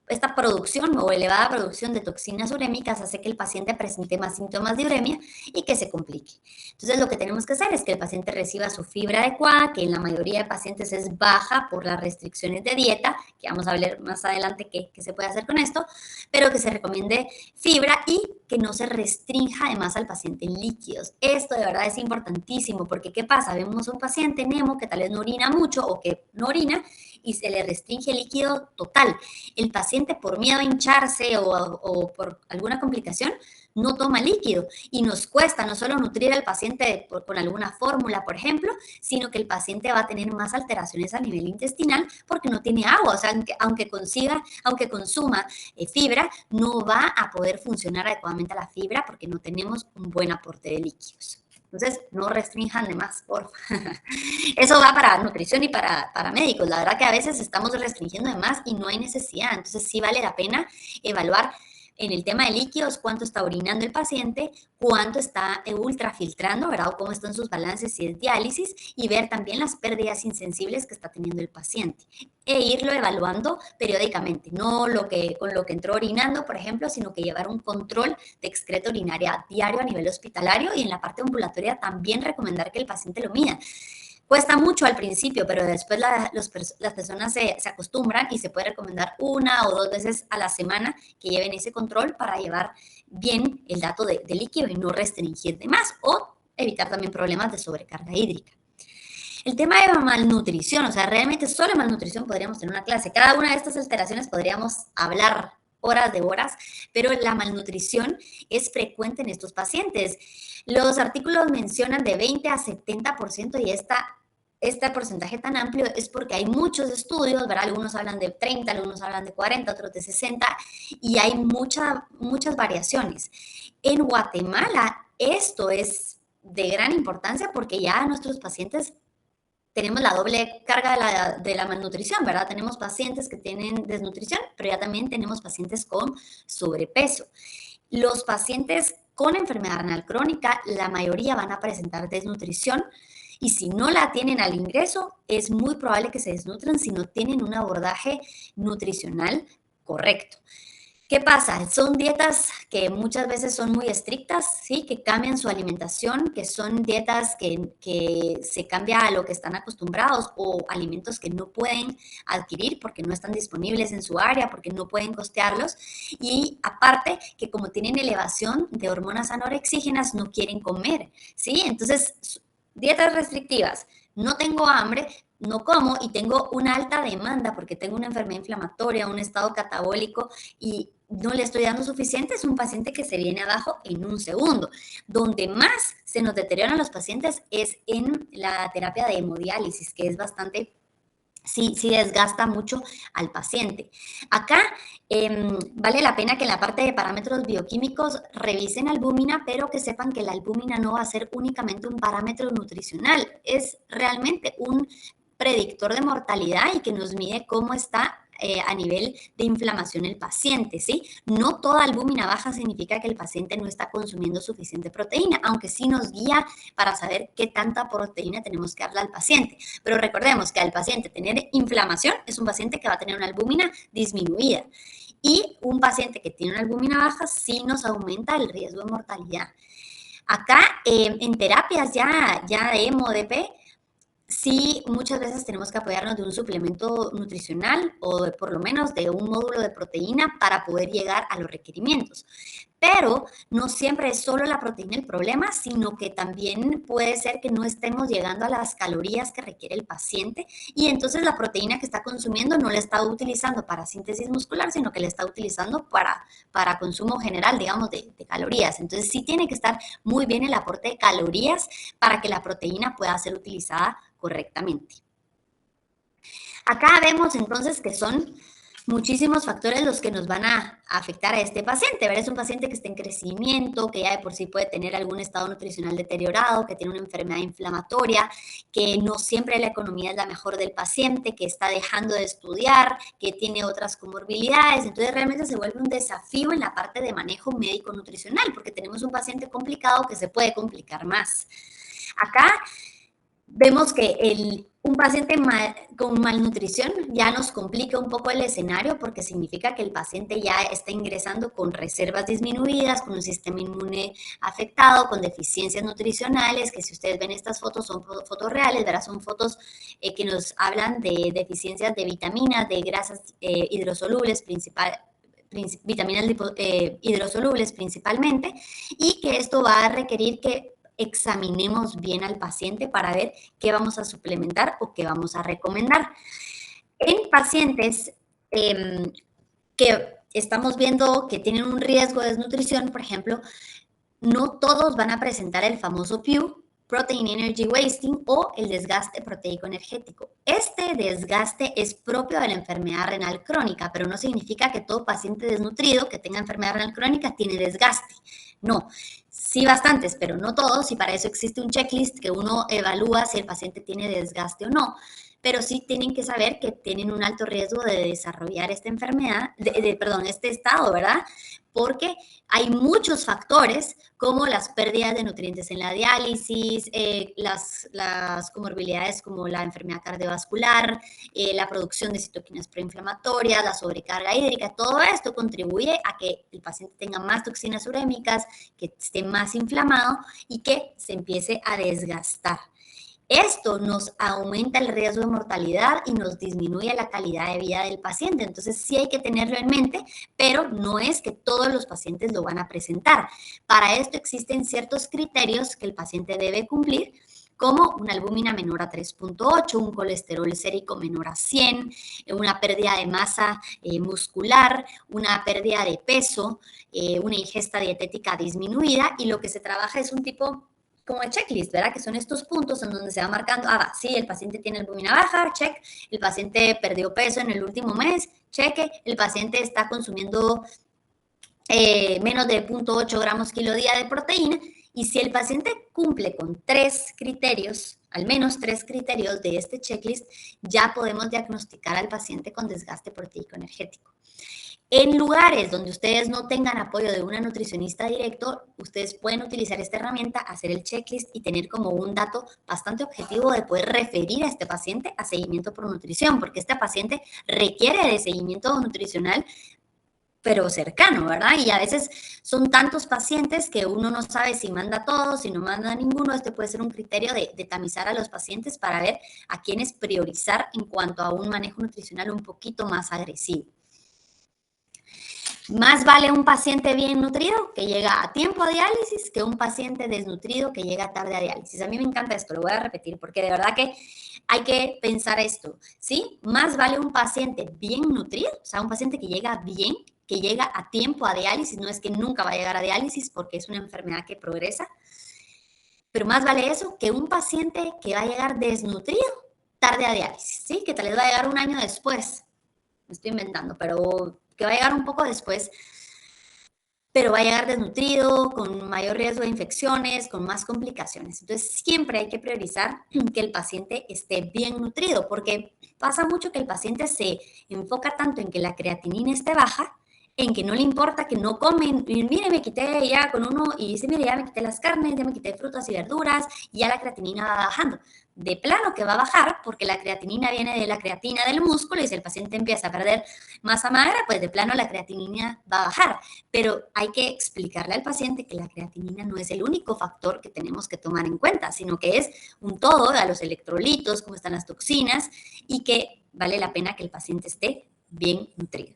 Esta producción o elevada producción de toxinas urémicas hace que el paciente presente más síntomas de uremia y que se complique. Entonces, lo que tenemos que hacer es que el paciente reciba su fibra adecuada, que en la mayoría de pacientes es baja por las restricciones de dieta, que vamos a hablar más adelante qué se puede hacer con esto, pero que se recomiende fibra y que no se restrinja además al paciente en líquidos. Esto de verdad es importantísimo, porque ¿qué pasa? Vemos un paciente nemo que tal vez no orina mucho o que no orina y se le restringe el líquido total. El paciente, por miedo a hincharse o por alguna complicación, no toma líquido, y nos cuesta no solo nutrir al paciente con alguna fórmula, por ejemplo, sino que el paciente va a tener más alteraciones a nivel intestinal porque no tiene agua. O sea, aunque consuma fibra, no va a poder funcionar adecuadamente la fibra porque no tenemos un buen aporte de líquidos. Entonces, no restrinjan de más, por favor. Eso va para nutrición y para médicos. La verdad que a veces estamos restringiendo de más y no hay necesidad. Entonces, sí vale la pena evaluar en el tema de líquidos cuánto está orinando el paciente, cuánto está ultrafiltrando, ¿verdad? O cómo están sus balances si es diálisis, y ver también las pérdidas insensibles que está teniendo el paciente. E irlo evaluando periódicamente, no con lo que entró orinando, por ejemplo, sino que llevar un control de excreto urinaria diario a nivel hospitalario, y en la parte ambulatoria también recomendar que el paciente lo mida. Cuesta mucho al principio, pero después las personas se acostumbran y se puede recomendar 1 o 2 veces a la semana que lleven ese control para llevar bien el dato de líquido y no restringir de más o evitar también problemas de sobrecarga hídrica. El tema de malnutrición, o sea, realmente solo de malnutrición podríamos tener una clase. Cada una de estas alteraciones podríamos hablar horas de horas, pero la malnutrición es frecuente en estos pacientes. Los artículos mencionan de 20 a 70%, y este porcentaje tan amplio es porque hay muchos estudios, ¿verdad? Algunos hablan de 30, algunos hablan de 40, otros de 60, y hay muchas variaciones. En Guatemala esto es de gran importancia porque ya nuestros pacientes tenemos la doble carga de la malnutrición, ¿verdad? Tenemos pacientes que tienen desnutrición, pero ya también tenemos pacientes con sobrepeso. Los pacientes con enfermedad renal crónica, la mayoría van a presentar desnutrición, y si no la tienen al ingreso, es muy probable que se desnutran si no tienen un abordaje nutricional correcto. ¿Qué pasa? Son dietas que muchas veces son muy estrictas, ¿sí? Que cambian su alimentación, que son dietas que se cambia a lo que están acostumbrados, o alimentos que no pueden adquirir porque no están disponibles en su área, porque no pueden costearlos. Y aparte que como tienen elevación de hormonas anorexígenas, no quieren comer, ¿sí? Entonces, Dietas restrictivas. No tengo hambre, no como y tengo una alta demanda porque tengo una enfermedad inflamatoria, un estado catabólico y no le estoy dando suficiente, es un paciente que se viene abajo en un segundo. Donde más se nos deterioran los pacientes es en la terapia de hemodiálisis, que es bastante, sí desgasta mucho al paciente. Acá vale la pena que en la parte de parámetros bioquímicos revisen albúmina, pero que sepan que la albúmina no va a ser únicamente un parámetro nutricional, es realmente un predictor de mortalidad y que nos mide cómo está a nivel de inflamación el paciente, ¿sí? No toda albúmina baja significa que el paciente no está consumiendo suficiente proteína, aunque sí nos guía para saber qué tanta proteína tenemos que darle al paciente. Pero recordemos que al paciente tener inflamación es un paciente que va a tener una albúmina disminuida. Y un paciente que tiene una albúmina baja sí nos aumenta el riesgo de mortalidad. Acá en terapias ya de hemo, DP, sí, muchas veces tenemos que apoyarnos de un suplemento nutricional o por lo menos de un módulo de proteína para poder llegar a los requerimientos. Pero no siempre es solo la proteína el problema, sino que también puede ser que no estemos llegando a las calorías que requiere el paciente y entonces la proteína que está consumiendo no la está utilizando para síntesis muscular, sino que la está utilizando para consumo general, digamos, de calorías. Entonces sí tiene que estar muy bien el aporte de calorías para que la proteína pueda ser utilizada correctamente. Acá vemos entonces que son muchísimos factores los que nos van a afectar a este paciente. Es un paciente que está en crecimiento, que ya de por sí puede tener algún estado nutricional deteriorado, que tiene una enfermedad inflamatoria, que no siempre la economía es la mejor del paciente, que está dejando de estudiar, que tiene otras comorbilidades. Entonces realmente se vuelve un desafío en la parte de manejo médico-nutricional, porque tenemos un paciente complicado que se puede complicar más. Acá vemos que un paciente con malnutrición ya nos complica un poco el escenario porque significa que el paciente ya está ingresando con reservas disminuidas, con un sistema inmune afectado, con deficiencias nutricionales, que si ustedes ven estas fotos son fotos reales, ¿verdad? Son fotos que nos hablan de deficiencias de vitaminas, de grasas hidrosolubles vitaminas hidrosolubles principalmente, y que esto va a requerir que examinemos bien al paciente para ver qué vamos a suplementar o qué vamos a recomendar. En pacientes que estamos viendo que tienen un riesgo de desnutrición, por ejemplo, no todos van a presentar el famoso PEW, Protein Energy Wasting, o el desgaste proteico energético. Este desgaste es propio de la enfermedad renal crónica, pero no significa que todo paciente desnutrido que tenga enfermedad renal crónica tiene desgaste. No, sí bastantes, pero no todos, y para eso existe un checklist que uno evalúa si el paciente tiene desgaste o no. Pero sí tienen que saber que tienen un alto riesgo de desarrollar esta enfermedad, este estado, ¿verdad? Porque hay muchos factores como las pérdidas de nutrientes en la diálisis, las comorbilidades como la enfermedad cardiovascular, la producción de citoquinas preinflamatorias, la sobrecarga hídrica, todo esto contribuye a que el paciente tenga más toxinas urémicas, que esté más inflamado y que se empiece a desgastar. Esto nos aumenta el riesgo de mortalidad y nos disminuye la calidad de vida del paciente. Entonces sí hay que tenerlo en mente, pero no es que todos los pacientes lo van a presentar. Para esto existen ciertos criterios que el paciente debe cumplir, como una albúmina menor a 3.8, un colesterol sérico menor a 100, una pérdida de masa muscular, una pérdida de peso, una ingesta dietética disminuida, y lo que se trabaja es un tipo como el checklist, ¿verdad? Que son estos puntos en donde se va marcando, sí, el paciente tiene albúmina baja, check, el paciente perdió peso en el último mes, cheque, el paciente está consumiendo menos de 0.8 gramos kilo día de proteína, y si el paciente cumple con 3 criterios, al menos 3 criterios de este checklist, ya podemos diagnosticar al paciente con desgaste proteico energético. En lugares donde ustedes no tengan apoyo de una nutricionista directo, ustedes pueden utilizar esta herramienta, hacer el checklist y tener como un dato bastante objetivo de poder referir a este paciente a seguimiento por nutrición, porque este paciente requiere de seguimiento nutricional, pero cercano, ¿verdad? Y a veces son tantos pacientes que uno no sabe si manda a todos, si no manda a ninguno. Este puede ser un criterio de tamizar a los pacientes para ver a quiénes priorizar en cuanto a un manejo nutricional un poquito más agresivo. Más vale un paciente bien nutrido que llega a tiempo a diálisis que un paciente desnutrido que llega tarde a diálisis. A mí me encanta esto, lo voy a repetir, porque de verdad que hay que pensar esto, ¿sí? Más vale un paciente bien nutrido, o sea, un paciente que llega bien, que llega a tiempo a diálisis, no es que nunca va a llegar a diálisis porque es una enfermedad que progresa, pero más vale eso que un paciente que va a llegar desnutrido tarde a diálisis, ¿sí? Que tal vez va a llegar un año después, me estoy inventando, pero que va a llegar un poco después, pero va a llegar desnutrido, con mayor riesgo de infecciones, con más complicaciones. Entonces, siempre hay que priorizar que el paciente esté bien nutrido, porque pasa mucho que el paciente se enfoca tanto en que la creatinina esté baja, en que no le importa que no comen, y mire, me quité ya con uno, y dice, mire, ya me quité las carnes, ya me quité frutas y verduras, y ya la creatinina va bajando. De plano que va a bajar, porque la creatinina viene de la creatina del músculo, y si el paciente empieza a perder masa magra, pues de plano la creatinina va a bajar. Pero hay que explicarle al paciente que la creatinina no es el único factor que tenemos que tomar en cuenta, sino que es un todo a los electrolitos, cómo están las toxinas, y que vale la pena que el paciente esté bien nutrido.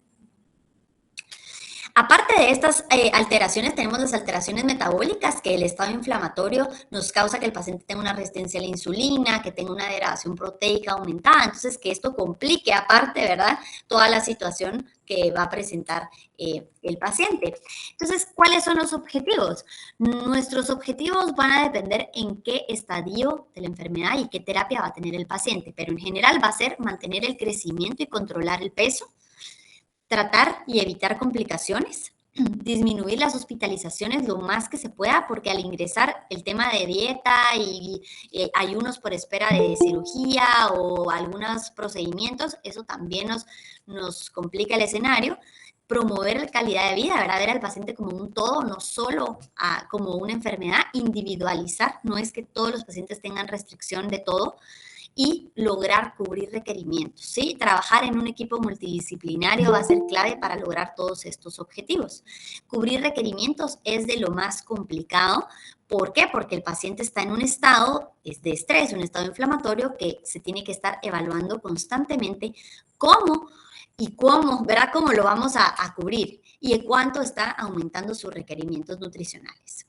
Aparte de estas alteraciones, tenemos las alteraciones metabólicas, que el estado inflamatorio nos causa que el paciente tenga una resistencia a la insulina, que tenga una degradación proteica aumentada, entonces que esto complique aparte, ¿verdad?, toda la situación que va a presentar el paciente. Entonces, ¿cuáles son los objetivos? Nuestros objetivos van a depender en qué estadio de la enfermedad y qué terapia va a tener el paciente, pero en general va a ser mantener el crecimiento y controlar el peso, tratar y evitar complicaciones, disminuir las hospitalizaciones lo más que se pueda, porque al ingresar el tema de dieta y ayunos por espera de cirugía o algunos procedimientos, eso también nos complica el escenario. Promover la calidad de vida, ¿verdad? Ver al paciente como un todo, no solo como una enfermedad, individualizar, no es que todos los pacientes tengan restricción de todo, y lograr cubrir requerimientos, ¿sí? Trabajar en un equipo multidisciplinario va a ser clave para lograr todos estos objetivos. Cubrir requerimientos es de lo más complicado. ¿Por qué? Porque el paciente está en un estado de estrés, un estado inflamatorio que se tiene que estar evaluando constantemente cómo y cómo, ¿verdad? Cómo lo vamos a cubrir y en cuánto está aumentando sus requerimientos nutricionales.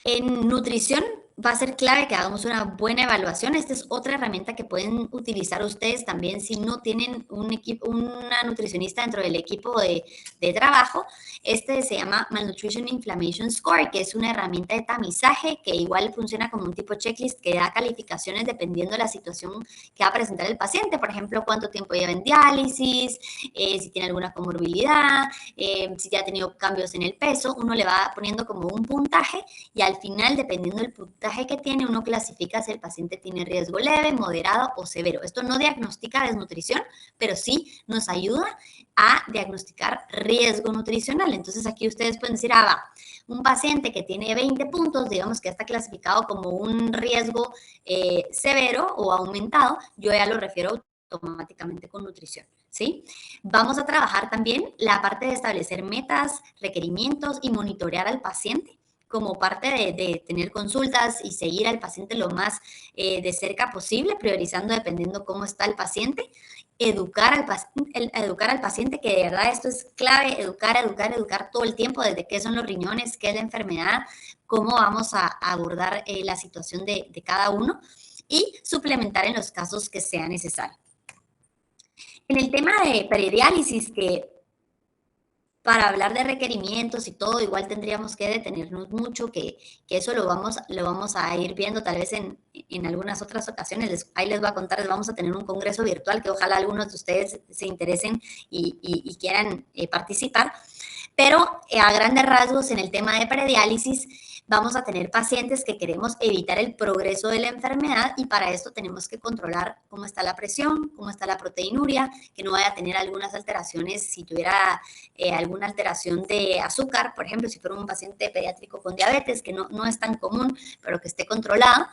En nutrición va a ser clave que hagamos una buena evaluación. Esta es otra herramienta que pueden utilizar ustedes también si no tienen una nutricionista dentro del equipo de trabajo. Este se llama Malnutrition Inflammation Score, que es una herramienta de tamizaje que igual funciona como un tipo checklist que da calificaciones dependiendo de la situación que va a presentar el paciente. Por ejemplo, cuánto tiempo lleva en diálisis, si tiene alguna comorbilidad, si ya ha tenido cambios en el peso. Uno le va poniendo como un puntaje y al final, dependiendo del puntaje que tiene, uno clasifica si el paciente tiene riesgo leve, moderado o severo. Esto no diagnostica desnutrición, pero sí nos ayuda a diagnosticar riesgo nutricional. Entonces aquí ustedes pueden decir, va, un paciente que tiene 20 puntos, digamos que está clasificado como un riesgo severo o aumentado, yo ya lo refiero automáticamente con nutrición, ¿sí? Vamos a trabajar también la parte de establecer metas, requerimientos y monitorear al paciente como parte de tener consultas y seguir al paciente lo más de cerca posible, priorizando dependiendo cómo está el paciente. Educar al paciente, que de verdad esto es clave, educar todo el tiempo, desde qué son los riñones, qué es la enfermedad, cómo vamos a abordar la situación de cada uno y suplementar en los casos que sea necesario. En el tema de prediálisis, que para hablar de requerimientos y todo, igual tendríamos que detenernos mucho, que eso lo vamos a ir viendo tal vez en algunas otras ocasiones. Ahí les voy a contar, vamos a tener un congreso virtual que ojalá algunos de ustedes se interesen y quieran participar. Pero a grandes rasgos, en el tema de prediálisis, vamos a tener pacientes que queremos evitar el progreso de la enfermedad y para esto tenemos que controlar cómo está la presión, cómo está la proteinuria, que no vaya a tener algunas alteraciones. Si tuviera alguna alteración de azúcar, por ejemplo, si fuera un paciente pediátrico con diabetes, que no es tan común, pero que esté controlado,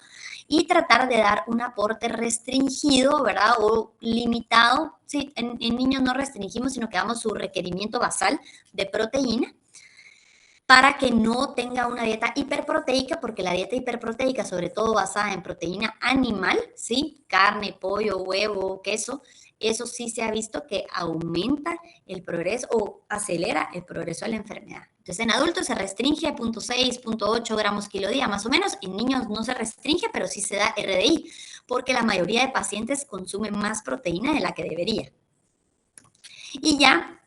y tratar de dar un aporte restringido, ¿verdad? O limitado. Sí, en niños no restringimos, sino que damos su requerimiento basal de proteína para que no tenga una dieta hiperproteica, porque la dieta hiperproteica, sobre todo basada en proteína animal, ¿sí? Carne, pollo, huevo, queso, eso sí se ha visto que aumenta el progreso o acelera el progreso de la enfermedad. Entonces, en adultos se restringe a 0.6, 0.8 gramos kilo día, más o menos. En niños no se restringe, pero sí se da RDI, porque la mayoría de pacientes consumen más proteína de la que debería. Y ya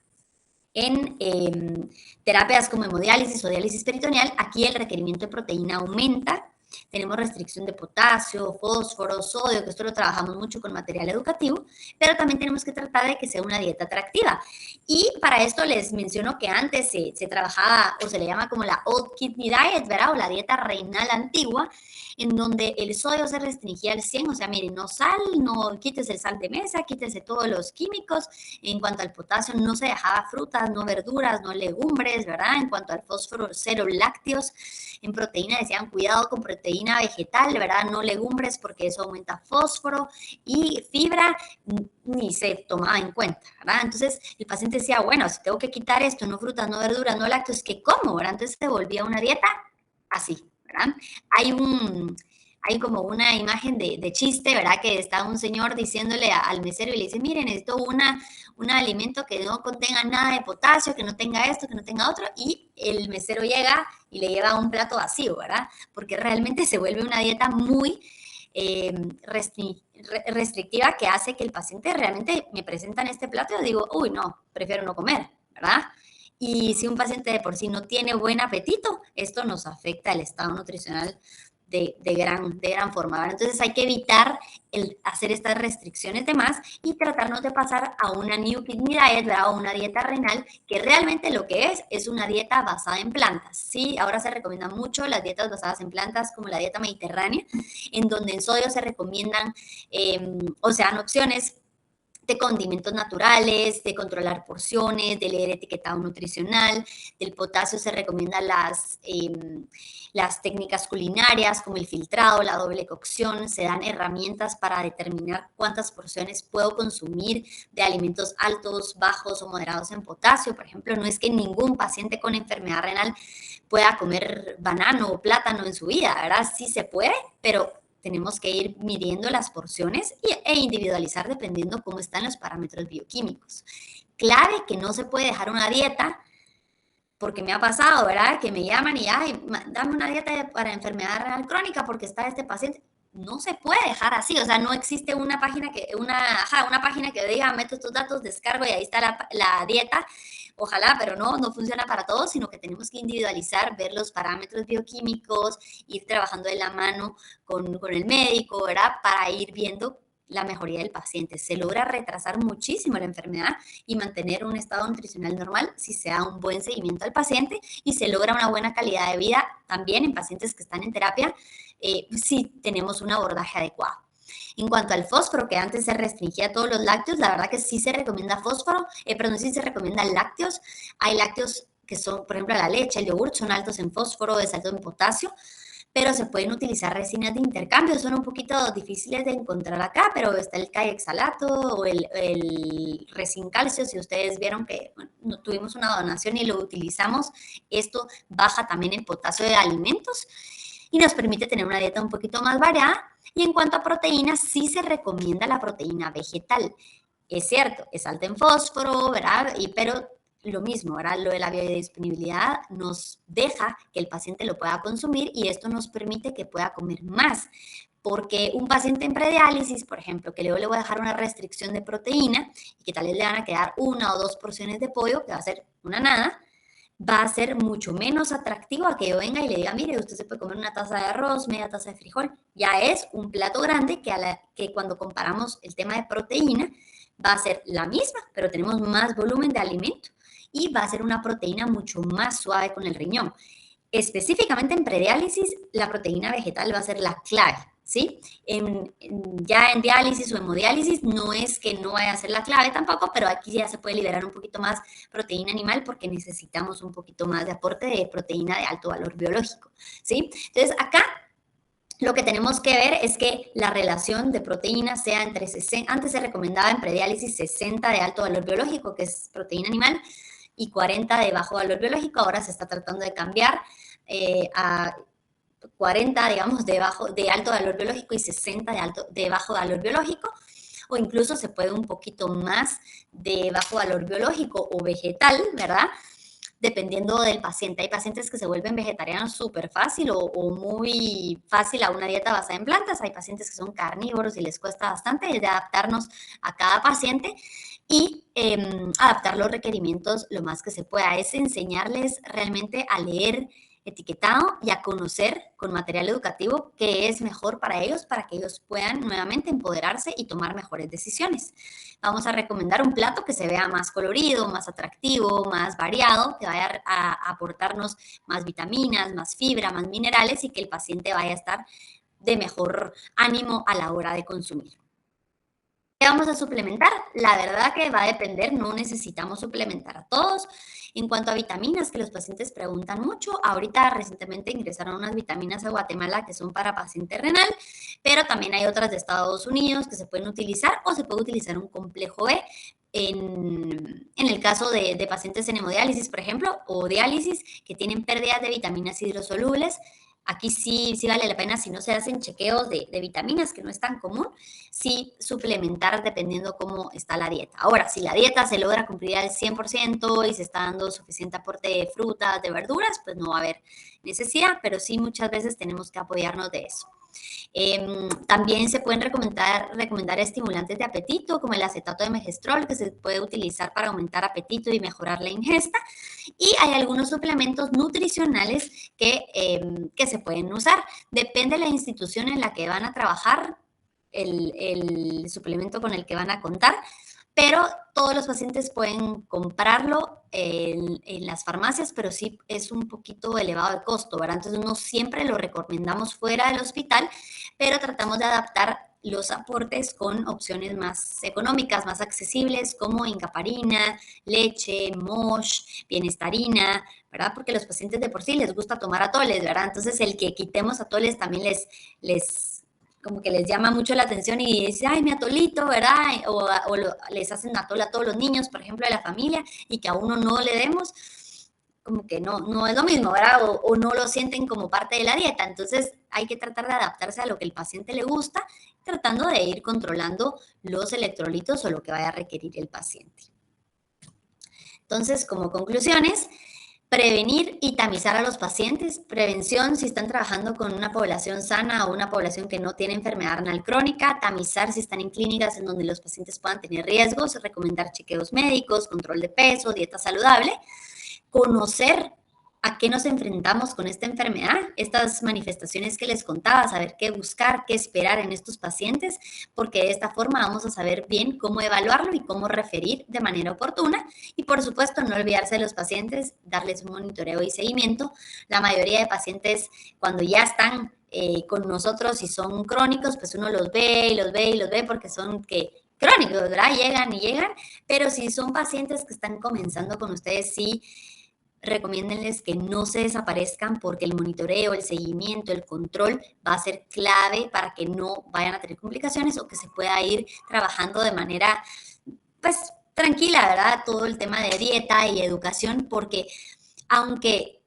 en terapias como hemodiálisis o diálisis peritoneal, aquí el requerimiento de proteína aumenta. Tenemos restricción de potasio, fósforo, sodio, que esto lo trabajamos mucho con material educativo, pero también tenemos que tratar de que sea una dieta atractiva. Y para esto les menciono que antes se trabajaba, o se le llama como la Old Kidney Diet, ¿verdad? O la dieta renal antigua, en donde el sodio se restringía al 100, o sea, miren, no sal, no quítese el sal de mesa, quítese todos los químicos. En cuanto al potasio, no se dejaba frutas, no verduras, no legumbres, ¿verdad? En cuanto al fósforo, cero lácteos. En proteína decían, cuidado con proteína vegetal, ¿verdad? No legumbres porque eso aumenta fósforo, y fibra ni se tomaba en cuenta, ¿verdad? Entonces el paciente decía, bueno, si tengo que quitar esto, no frutas, no verduras, no lácteos, ¿qué como? ¿Verdad? Entonces se volvía una dieta así, ¿verdad? Hay como una imagen de chiste, ¿verdad? Que está un señor diciéndole al mesero y le dice, miren, necesito un alimento que no contenga nada de potasio, que no tenga esto, que no tenga otro, y el mesero llega y le lleva un plato vacío, ¿verdad? Porque realmente se vuelve una dieta muy restrictiva, que hace que el paciente realmente me presenta en este plato y yo digo, uy, no, prefiero no comer, ¿verdad? Y si un paciente de por sí no tiene buen apetito, esto nos afecta el estado nutricional de gran forma, ¿verdad? Entonces hay que evitar el hacer estas restricciones de más y tratarnos de pasar a una New Kidney Diet, ¿verdad? O una dieta renal, que realmente lo que es una dieta basada en plantas, ¿sí? Ahora se recomiendan mucho las dietas basadas en plantas, como la dieta mediterránea, en donde en sodio se recomiendan, o sean opciones de condimentos naturales, de controlar porciones, de leer etiquetado nutricional. Del potasio se recomiendan las técnicas culinarias como el filtrado, la doble cocción. Se dan herramientas para determinar cuántas porciones puedo consumir de alimentos altos, bajos o moderados en potasio. Por ejemplo, no es que ningún paciente con enfermedad renal pueda comer banano o plátano en su vida, ¿verdad? Sí se puede, pero tenemos que ir midiendo las porciones e individualizar dependiendo cómo están los parámetros bioquímicos. Clave que no se puede dejar una dieta, porque me ha pasado, ¿verdad? Que me llaman y, ay, dame una dieta para enfermedad renal crónica porque está este paciente. No se puede dejar así, o sea, no existe una página que diga, meto estos datos, descargo y ahí está la dieta. Ojalá, pero no funciona para todos, sino que tenemos que individualizar, ver los parámetros bioquímicos, ir trabajando de la mano con el médico, ¿verdad? Para ir viendo la mejoría del paciente. Se logra retrasar muchísimo la enfermedad y mantener un estado nutricional normal si se da un buen seguimiento al paciente, y se logra una buena calidad de vida también en pacientes que están en terapia si tenemos un abordaje adecuado. En cuanto al fósforo, que antes se restringía a todos los lácteos, la verdad que sí se recomienda fósforo, sí se recomienda lácteos. Hay lácteos que son, por ejemplo, la leche, el yogur, son altos en fósforo, es alto en potasio, pero se pueden utilizar resinas de intercambio. Son un poquito difíciles de encontrar acá, pero está el caexalato o el resin calcio. Si ustedes vieron que tuvimos una donación y lo utilizamos, esto baja también el potasio de alimentos y nos permite tener una dieta un poquito más variada. Y en cuanto a proteínas, sí se recomienda la proteína vegetal. Es cierto, es alta en fósforo, ¿verdad? Pero lo mismo, ¿verdad? Lo de la biodisponibilidad nos deja que el paciente lo pueda consumir, y esto nos permite que pueda comer más. Porque un paciente en prediálisis, por ejemplo, que luego le voy a dejar una restricción de proteína y que tal vez le van a quedar 1 o 2 porciones de pollo, que va a ser una nada, va a ser mucho menos atractivo a que yo venga y le diga, mire, usted se puede comer una taza de arroz, media taza de frijol. Ya es un plato grande que cuando comparamos el tema de proteína va a ser la misma, pero tenemos más volumen de alimento y va a ser una proteína mucho más suave con el riñón. Específicamente en prediálisis, la proteína vegetal va a ser la clave, ¿sí? Ya en diálisis o hemodiálisis no es que no vaya a ser la clave tampoco, pero aquí ya se puede liberar un poquito más proteína animal porque necesitamos un poquito más de aporte de proteína de alto valor biológico, ¿sí? Entonces, acá lo que tenemos que ver es que la relación de proteína sea entre 60, antes se recomendaba en prediálisis 60 de alto valor biológico, que es proteína animal, y 40 de bajo valor biológico. Ahora se está tratando de cambiar a 40, digamos, de alto valor biológico y 60 de bajo valor biológico. o incluso se puede un poquito más de bajo valor biológico o vegetal, ¿verdad? Dependiendo del paciente. Hay pacientes que se vuelven vegetarianos súper fácil o muy fácil a una dieta basada en plantas. Hay pacientes que son carnívoros y les cuesta bastante de adaptarnos a cada paciente y adaptar los requerimientos lo más que se pueda. Es enseñarles realmente a leer etiquetado y a conocer con material educativo qué es mejor para ellos, para que ellos puedan nuevamente empoderarse y tomar mejores decisiones. Vamos a recomendar un plato que se vea más colorido, más atractivo, más variado, que vaya a aportarnos más vitaminas, más fibra, más minerales y que el paciente vaya a estar de mejor ánimo a la hora de consumir. ¿Qué vamos a suplementar? La verdad que va a depender, no necesitamos suplementar a todos. En cuanto a vitaminas, que los pacientes preguntan mucho, ahorita recientemente ingresaron unas vitaminas a Guatemala que son para paciente renal, pero también hay otras de Estados Unidos que se pueden utilizar o se puede utilizar un complejo B. En el caso de pacientes en hemodiálisis, por ejemplo, o diálisis, que tienen pérdidas de vitaminas hidrosolubles, aquí sí vale la pena, si no se hacen chequeos de vitaminas, que no es tan común, sí suplementar dependiendo cómo está la dieta. Ahora, si la dieta se logra cumplir al 100% y se está dando suficiente aporte de frutas, de verduras, pues no va a haber necesidad, pero sí muchas veces tenemos que apoyarnos de eso. También se pueden recomendar estimulantes de apetito, como el acetato de megestrol, que se puede utilizar para aumentar apetito y mejorar la ingesta. Y hay algunos suplementos nutricionales que se pueden usar. Depende de la institución en la que van a trabajar, el suplemento con el que van a contar, pero todos los pacientes pueden comprarlo en las farmacias, pero sí es un poquito elevado el costo, ¿verdad? Entonces no siempre lo recomendamos fuera del hospital, pero tratamos de adaptar los aportes con opciones más económicas, más accesibles, como incaparina, leche, mosh, bienestarina, ¿verdad? Porque a los pacientes de por sí les gusta tomar atoles, ¿verdad? Entonces el que quitemos atoles también como que les llama mucho la atención y dice, ay, mi atolito, ¿verdad? O les hacen atol a todos los niños, por ejemplo, de la familia, y que a uno no le demos, como que no es lo mismo, ¿verdad? O no lo sienten como parte de la dieta. Entonces hay que tratar de adaptarse a lo que el paciente le gusta, tratando de ir controlando los electrolitos o lo que vaya a requerir el paciente. Entonces, como conclusiones, prevenir y tamizar a los pacientes. Prevención si están trabajando con una población sana o una población que no tiene enfermedad renal crónica. Tamizar si están en clínicas en donde los pacientes puedan tener riesgos. Recomendar chequeos médicos, control de peso, dieta saludable. Conocer a qué nos enfrentamos con esta enfermedad, estas manifestaciones que les contaba, saber qué buscar, qué esperar en estos pacientes, porque de esta forma vamos a saber bien cómo evaluarlo y cómo referir de manera oportuna. Y por supuesto, no olvidarse de los pacientes, darles un monitoreo y seguimiento. La mayoría de pacientes, cuando ya están con nosotros y son crónicos, pues uno los ve y los ve y los ve porque son crónicos, ¿verdad? Llegan y llegan, pero si son pacientes que están comenzando con ustedes, sí, recomiéndenles que no se desaparezcan porque el monitoreo, el seguimiento, el control va a ser clave para que no vayan a tener complicaciones o que se pueda ir trabajando de manera, pues, tranquila, ¿verdad? Todo el tema de dieta y educación, porque aunque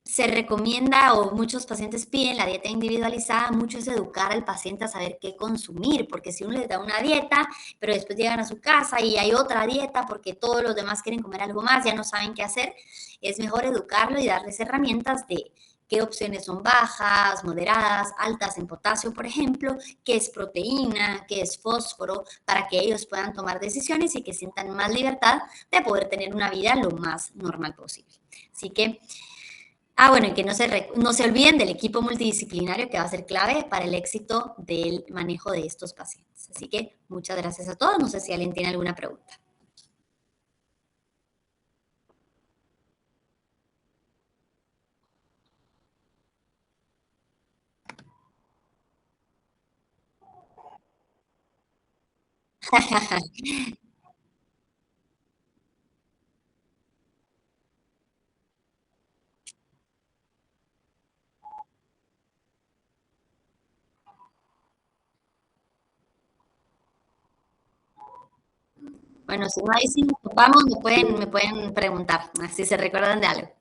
se recomienda o muchos pacientes piden la dieta individualizada, mucho es educar al paciente a saber qué consumir, porque si uno les da una dieta, pero después llegan a su casa y hay otra dieta porque todos los demás quieren comer algo más, ya no saben qué hacer, es mejor educarlo y darles herramientas de qué opciones son bajas, moderadas, altas en potasio, por ejemplo, qué es proteína, qué es fósforo, para que ellos puedan tomar decisiones y que sientan más libertad de poder tener una vida lo más normal posible. Así que bueno, y que no se olviden del equipo multidisciplinario que va a ser clave para el éxito del manejo de estos pacientes. Así que muchas gracias a todos. No sé si alguien tiene alguna pregunta. Bueno, si no hay, si nos topamos, me pueden preguntar, si se recuerdan de algo.